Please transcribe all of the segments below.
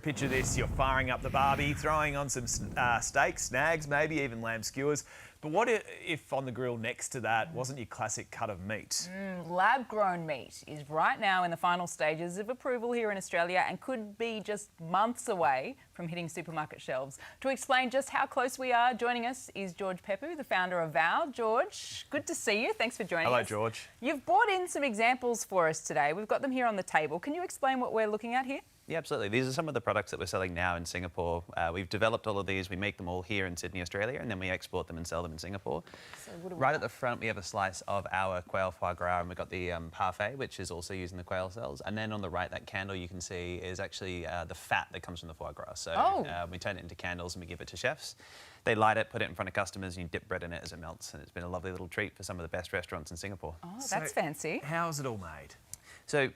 Picture this, you're firing up the barbie, throwing on some steaks, snags, maybe even lamb skewers. But what if on the grill next to that wasn't your classic cut of meat? Lab-grown meat is right now in the final stages of approval here in Australia and could be just months away from hitting supermarket shelves. To explain just how close we are, joining us is George Pepu, the founder of Vow. George, good to see you. Thanks for joining us. Hello, George. You've brought in some examples for us today. We've got them here on the table. Can you explain what we're looking at here? Yeah, absolutely. These are some of the products that we're selling now in Singapore. We've developed all of these. We make them all here in Sydney, Australia, and then we export them and sell them in Singapore. So Right at the front, we have a slice of our quail foie gras, and we've got the parfait, which is also using the quail cells. And then on the right, that candle you can see is actually the fat that comes from the foie gras. So we turn it into candles and we give it to chefs. They light it, put it in front of customers, and you dip bread in it as it melts. And it's been a lovely little treat for some of the best restaurants in Singapore. Oh, that's fancy. How is it all made? So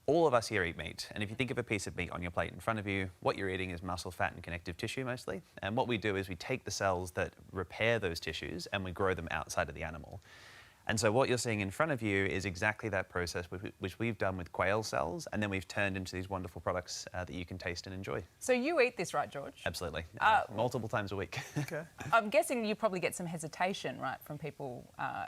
all of us here eat meat, and if you think of a piece of meat on your plate in front of you, what you're eating is muscle, fat and connective tissue mostly. And what we do is we take the cells that repair those tissues and we grow them outside of the animal. And so what you're seeing in front of you is exactly that process which we've done with quail cells, and then we've turned into these wonderful products that you can taste and enjoy. So you eat this, right, George? Absolutely. Multiple times a week. Okay. I'm guessing you probably get some hesitation, right, from people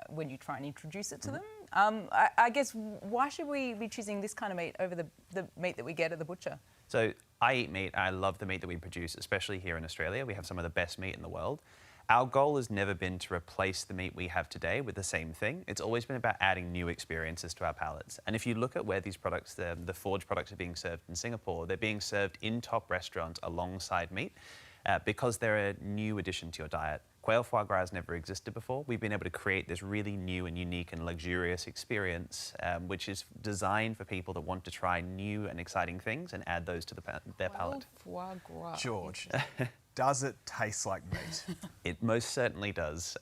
when you try and introduce it to them. I guess, why should we be choosing this kind of meat over the meat that we get at the butcher? So I eat meat. I love the meat that we produce, especially here in Australia. We have some of the best meat in the world. Our goal has never been to replace the meat we have today with the same thing. It's always been about adding new experiences to our palates. And if you look at where these products, the forge products are being served in Singapore, they're being served in top restaurants alongside meat because they're a new addition to your diet. Quail foie gras has never existed before. We've been able to create this really new and unique and luxurious experience, which is designed for people that want to try new and exciting things and add those to their palate. Foie gras. George, does it taste like meat? It most certainly does.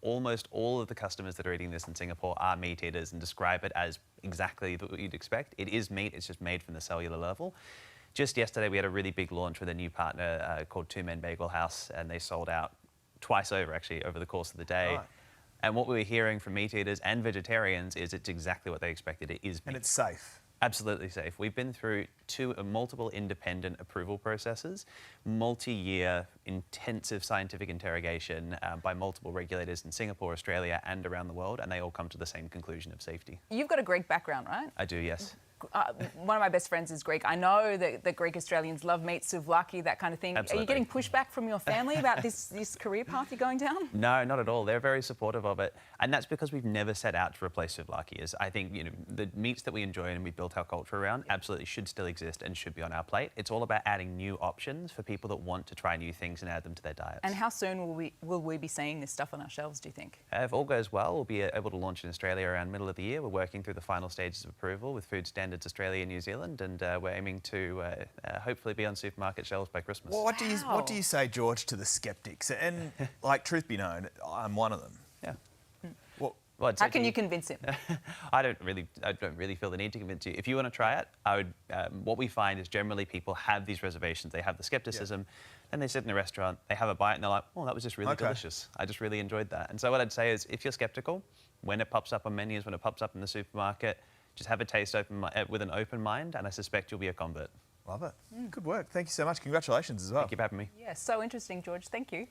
Almost all of the customers that are eating this in Singapore are meat eaters and describe it as exactly what you'd expect. It is meat, it's just made from the cellular level. Just yesterday, we had a really big launch with a new partner called Two Men Bagel House, and they sold out twice over, actually, over the course of the day. Right. And what we were hearing from meat eaters and vegetarians is it's exactly what they expected. It is meat. And it's safe. Absolutely safe. We've been through multiple independent approval processes, multi-year intensive scientific interrogation by multiple regulators in Singapore, Australia and around the world, and they all come to the same conclusion of safety. You've got a Greek background, right? I do, yes. One of my best friends is Greek. I know that the Greek Australians love meat, souvlaki, that kind of thing. Absolutely. Are you getting pushback from your family about this career path you're going down? No, not at all. They're very supportive of it. And that's because we've never set out to replace souvlaki. I think, you know, the meats that we enjoy and we built our culture around absolutely should still exist and should be on our plate. It's all about adding new options for people that want to try new things and add them to their diets. And how soon will we be seeing this stuff on our shelves, do you think? If all goes well, we'll be able to launch in Australia around middle of the year. We're working through the final stages of approval with Food Standards Australia and New Zealand, and we're aiming to hopefully be on supermarket shelves by Christmas. Well, what do you say, George, to the skeptics? And, like, truth be known, I'm one of them. Yeah. Well, How can you convince him? I don't really feel the need to convince you. If you want to try it, what we find is generally people have these reservations. They have the skepticism, and they sit in a restaurant, they have a bite, and they're like, oh, that was just really delicious. I just really enjoyed that. And so what I'd say is, if you're skeptical, when it pops up on menus, when it pops up in the supermarket, just have a taste with an open mind, and I suspect you'll be a convert. Love it. Good work. Thank you so much. Congratulations as well. Thank you for having me. Yeah, so interesting, George. Thank you.